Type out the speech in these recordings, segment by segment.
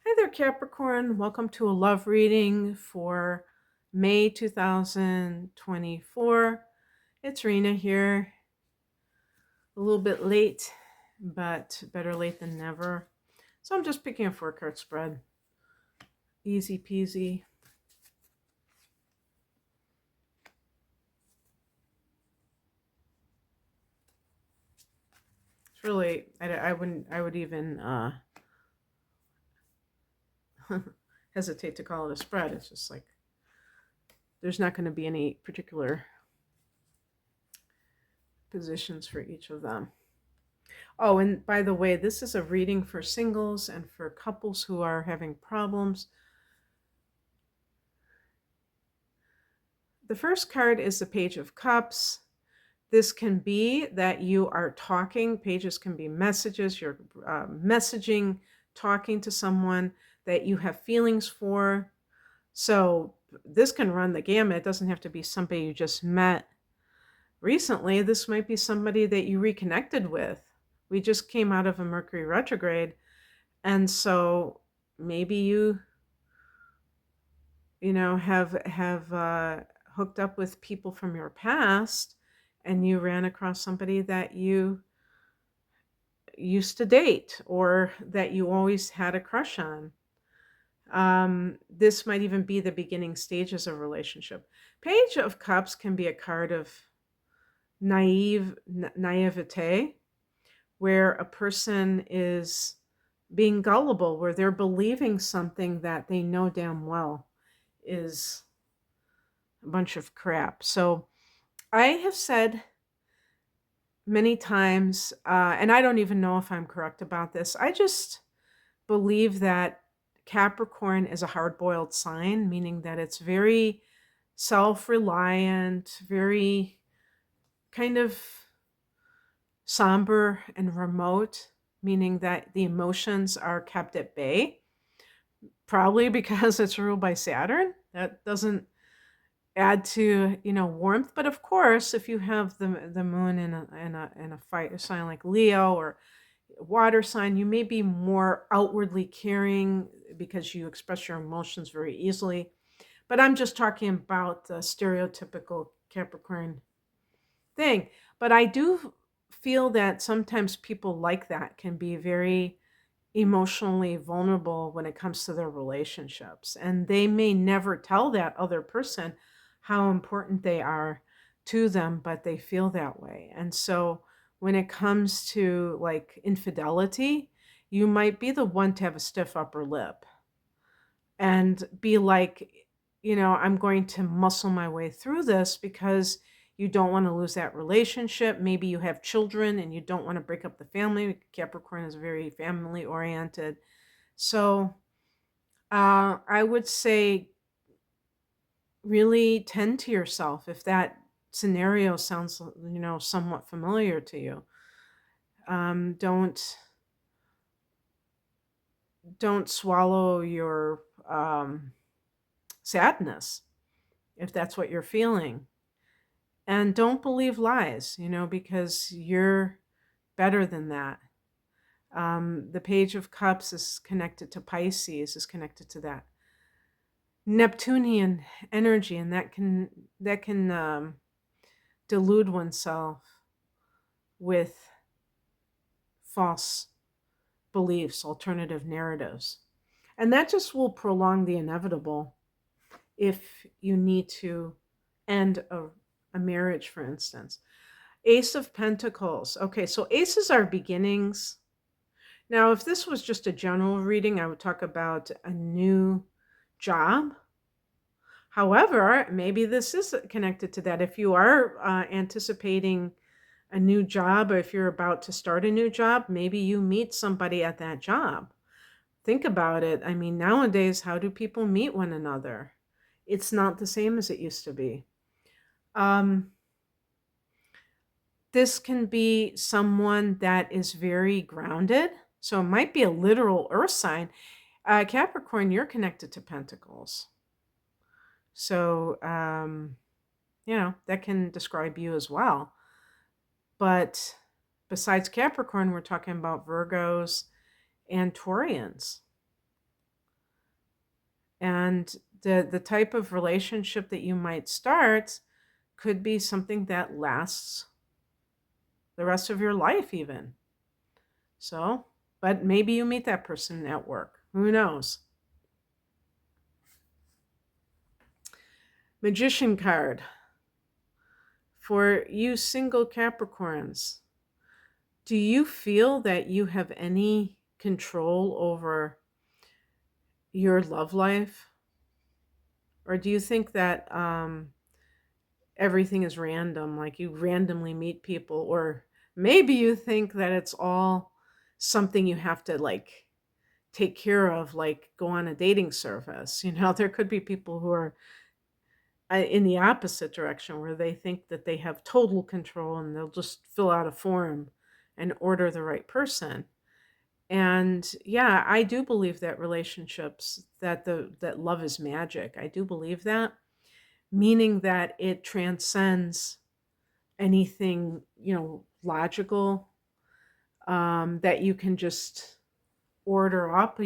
Hi there, Capricorn. Welcome to a love reading for May 2024. It's Rena here. A little bit late, but better late than never. So I'm just picking a 4 card spread. Easy peasy. It's really, I would even hesitate to call it a spread. It's just like there's not going to be any particular positions for each of them. Oh, and by the way, this is a reading for singles and for couples who are having problems. The first card is the Page of Cups. This can be that you are talking. Pages can be messages. You're messaging, talking to someone that you have feelings for. So this can run the gamut. It doesn't have to be somebody you just met recently. This might be somebody that you reconnected with. We just came out of a Mercury retrograde. And so maybe have hooked up with people from your past, and you ran across somebody that you used to date or that you always had a crush on. This might even be the beginning stages of a relationship. Page of Cups can be a card of naivete, where a person is being gullible, where they're believing something that they know damn well is a bunch of crap. So I have said many times, and I don't even know if I'm correct about this, I just believe that Capricorn is a hard boiled sign, meaning that it's very self reliant, very kind of somber and remote, meaning that the emotions are kept at bay, probably because it's ruled by Saturn. That doesn't add to warmth, but of course if you have the moon in a fire sign like Leo or water sign, you may be more outwardly caring because you express your emotions very easily. But I'm just talking about the stereotypical Capricorn thing. But I do feel that sometimes people like that can be very emotionally vulnerable when it comes to their relationships. And they may never tell that other person how important they are to them, but they feel that way. And so when it comes to like infidelity, you might be the one to have a stiff upper lip and be like, I'm going to muscle my way through this because you don't want to lose that relationship. Maybe you have children and you don't want to break up the family. Capricorn is very family oriented. So I would say really tend to yourself if that scenario sounds, somewhat familiar to you. Don't swallow your sadness if that's what you're feeling. And don't believe lies, because you're better than that. The Page of Cups is connected to Pisces, is connected to that Neptunian energy, and that can delude oneself with false beliefs, alternative narratives. And that just will prolong the inevitable if you need to end a marriage, for instance. Ace of Pentacles. Okay, so aces are beginnings. Now, if this was just a general reading, I would talk about a new job. However, maybe this is connected to that. If you are anticipating a new job, or if you're about to start a new job, maybe you meet somebody at that job. Think about it. I mean, nowadays, how do people meet one another? It's not the same as it used to be. This can be someone that is very grounded. So it might be a literal earth sign. Capricorn, you're connected to Pentacles. So, that can describe you as well. But besides Capricorn, we're talking about Virgos and Taurians. And the type of relationship that you might start could be something that lasts the rest of your life even. So, but maybe you meet that person at work. Who knows? Magician card. For you single Capricorns, do you feel that you have any control over your love life? Or do you think that everything is random, like you randomly meet people? Or maybe you think that it's all something you have to like take care of, like go on a dating service. There could be people who are in the opposite direction where they think that they have total control and they'll just fill out a form and order the right person. And yeah, I do believe that relationships, that love is magic. I do believe that, meaning that it transcends anything, logical, that you can just order up.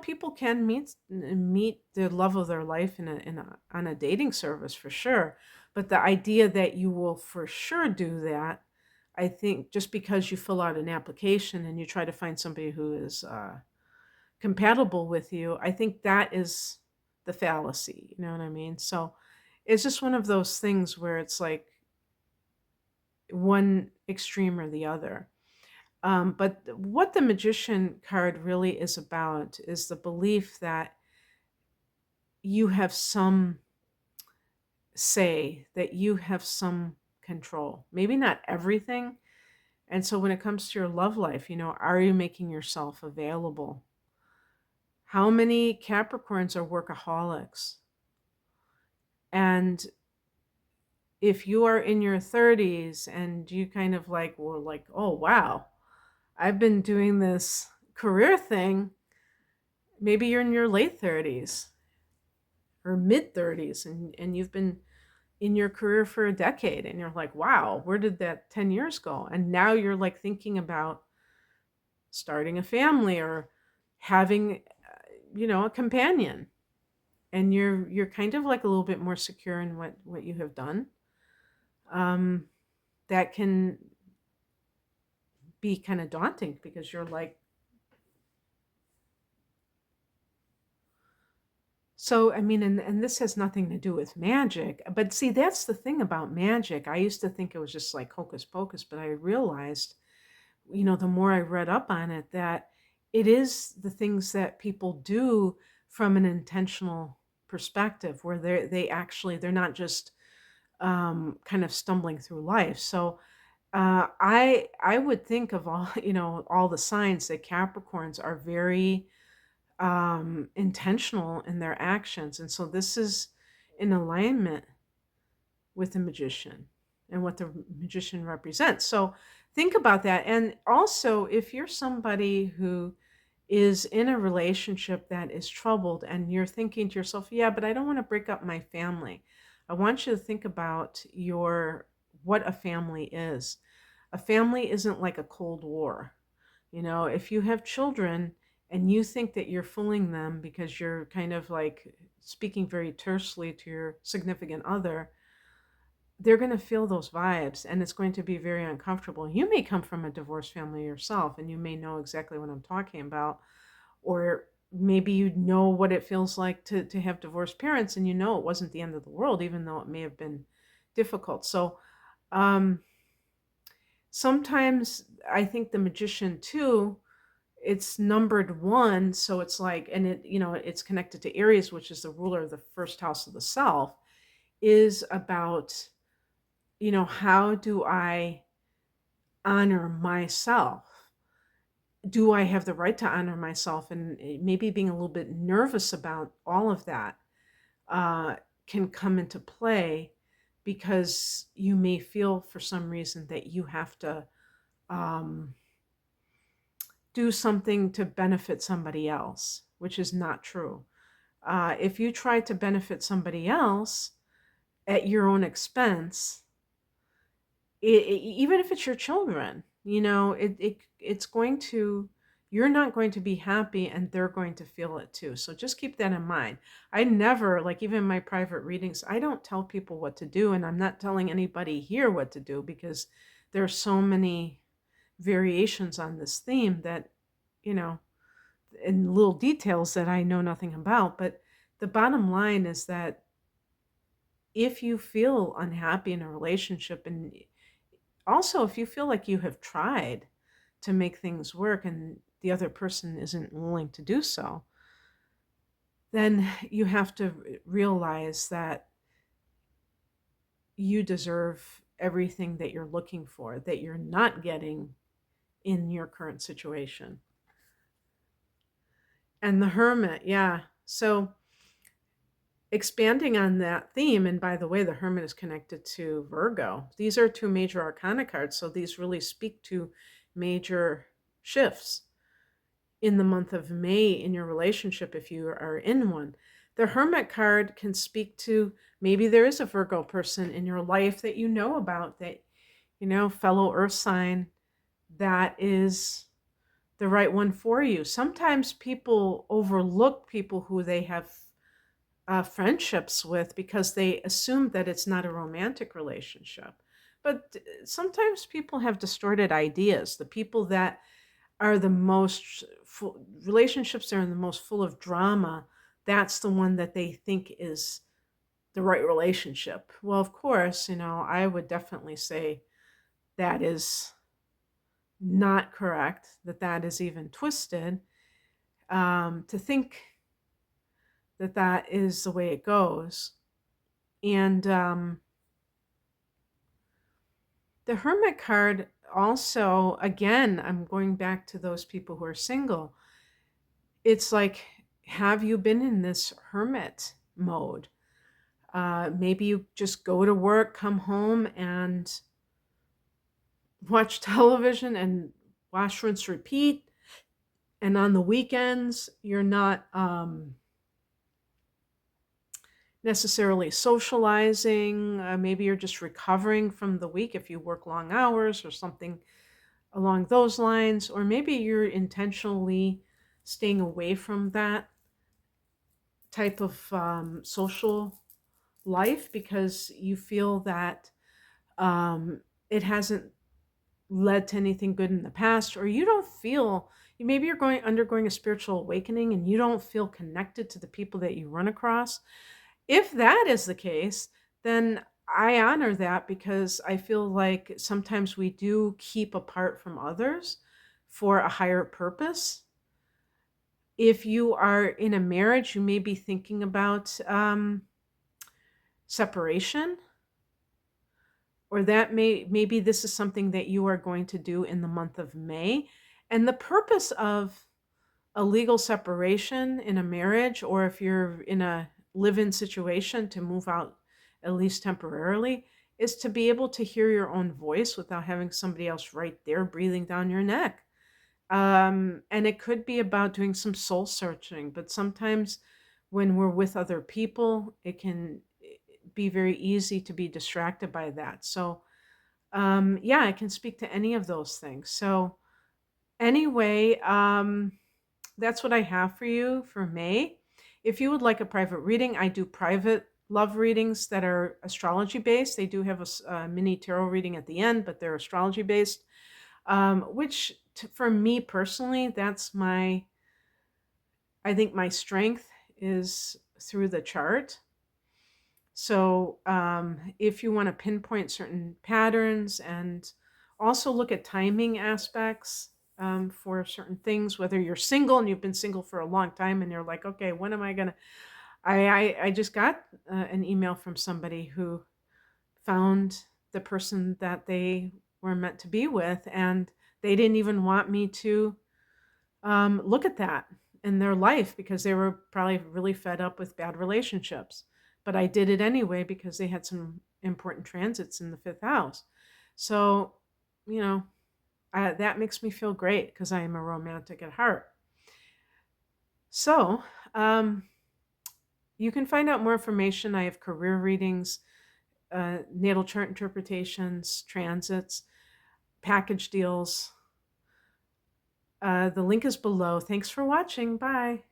People can meet the love of their life in a on a dating service for sure. But the idea that you will for sure do that, I think just because you fill out an application and you try to find somebody who is compatible with you, I think that is the fallacy. You know what I mean? So it's just one of those things where it's like one extreme or the other. But what the magician card really is about is the belief that you have some say, that you have some control. Maybe not everything. And so when it comes to your love life, are you making yourself available? How many Capricorns are workaholics? And if you are in your 30s and you kind of like, well, like, oh, wow, I've been doing this career thing. Maybe you're in your late 30s or mid 30s, and you've been in your career for a decade, and you're like, wow, where did that 10 years go? And now you're like thinking about starting a family or having a companion, and you're kind of like a little bit more secure in what you have done. um that can be kind of daunting because you're like, so, I mean, and this has nothing to do with magic, but see, that's the thing about magic. I used to think it was just like hocus pocus, but I realized, the more I read up on it, that it is the things that people do from an intentional perspective, where they're not just kind of stumbling through life. So, I would think of all, all the signs that Capricorns are very intentional in their actions. And so this is in alignment with the magician and what the magician represents. So think about that. And also, if you're somebody who is in a relationship that is troubled and you're thinking to yourself, yeah, but I don't want to break up my family. I want you to think about what a family is. A family isn't like a Cold War. If you have children and you think that you're fooling them because you're kind of like speaking very tersely to your significant other, they're going to feel those vibes and it's going to be very uncomfortable. You may come from a divorced family yourself and you may know exactly what I'm talking about. Or maybe you know what it feels like to have divorced parents, and it wasn't the end of the world, even though it may have been difficult. So, um, sometimes I think the magician too, it's numbered one, so it's like, and it's connected to Aries, which is the ruler of the first house of the self, is about, how do I honor myself? Do I have the right to honor myself? And maybe being a little bit nervous about all of that uh, can come into play, because you may feel for some reason that you have to um, do something to benefit somebody else, which is not true. If you try to benefit somebody else at your own expense, even if it's your children, it's going to you're not going to be happy and they're going to feel it too. So just keep that in mind. I never, like even in my private readings, I don't tell people what to do, and I'm not telling anybody here what to do because there's so many variations on this theme that, you know, and little details that I know nothing about. But the bottom line is that if you feel unhappy in a relationship, and also if you feel like you have tried to make things work and the other person isn't willing to do so, then you have to realize that you deserve everything that you're looking for, that you're not getting in your current situation. And the hermit, yeah. So expanding on that theme, and by the way, the hermit is connected to Virgo. These are two major arcana cards, so these really speak to major shifts in the month of May in your relationship if you are in one. The hermit card can speak to maybe there is a Virgo person in your life that you know about, that, you know, fellow earth sign, that is the right one for you. Sometimes people overlook people who they have friendships with because they assume that it's not a romantic relationship. But sometimes people have distorted ideas. The people that are the most relationships that are the most full of drama, that's the one that they think is the right relationship. Well, of course, you know, I would definitely say that is not correct, that that is even twisted, to think that that is the way it goes. And the hermit card also, again, I'm going back to those people who are single. It's like, have you been in this hermit mode? Maybe you just go to work, come home, and watch television and wash, rinse, repeat. And on the weekends, you're not necessarily socializing. Maybe you're just recovering from the week if you work long hours or something along those lines. Or maybe you're intentionally staying away from that type of social life because you feel that it hasn't led to anything good in the past, or you don't feel, maybe you're going undergoing a spiritual awakening and you don't feel connected to the people that you run across. If that is the case, then I honor that because I feel like sometimes we do keep apart from others for a higher purpose. If you are in a marriage, you may be thinking about separation, or that maybe this is something that you are going to do in the month of May. And the purpose of a legal separation in a marriage, or if you're in a live-in situation to move out at least temporarily, is to be able to hear your own voice without having somebody else right there breathing down your neck. And it could be about doing some soul searching, but sometimes when we're with other people, it can be very easy to be distracted by that. So, yeah, I can speak to any of those things. So, anyway, that's what I have for you for May. If you would like a private reading, I do private love readings that are astrology based. They do have a mini tarot reading at the end, but they're astrology based, which for me personally, that's I think my strength is through the chart. So if you want to pinpoint certain patterns and also look at timing aspects for certain things, whether you're single and you've been single for a long time and you're like, okay, when am I going to, I just got an email from somebody who found the person that they were meant to be with, and they didn't even want me to look at that in their life because they were probably really fed up with bad relationships. But I did it anyway because they had some important transits in the fifth house. So, you know, that makes me feel great because I am a romantic at heart. So, you can find out more information. I have career readings, natal chart interpretations, transits, package deals, The link is below. Thanks for watching. Bye.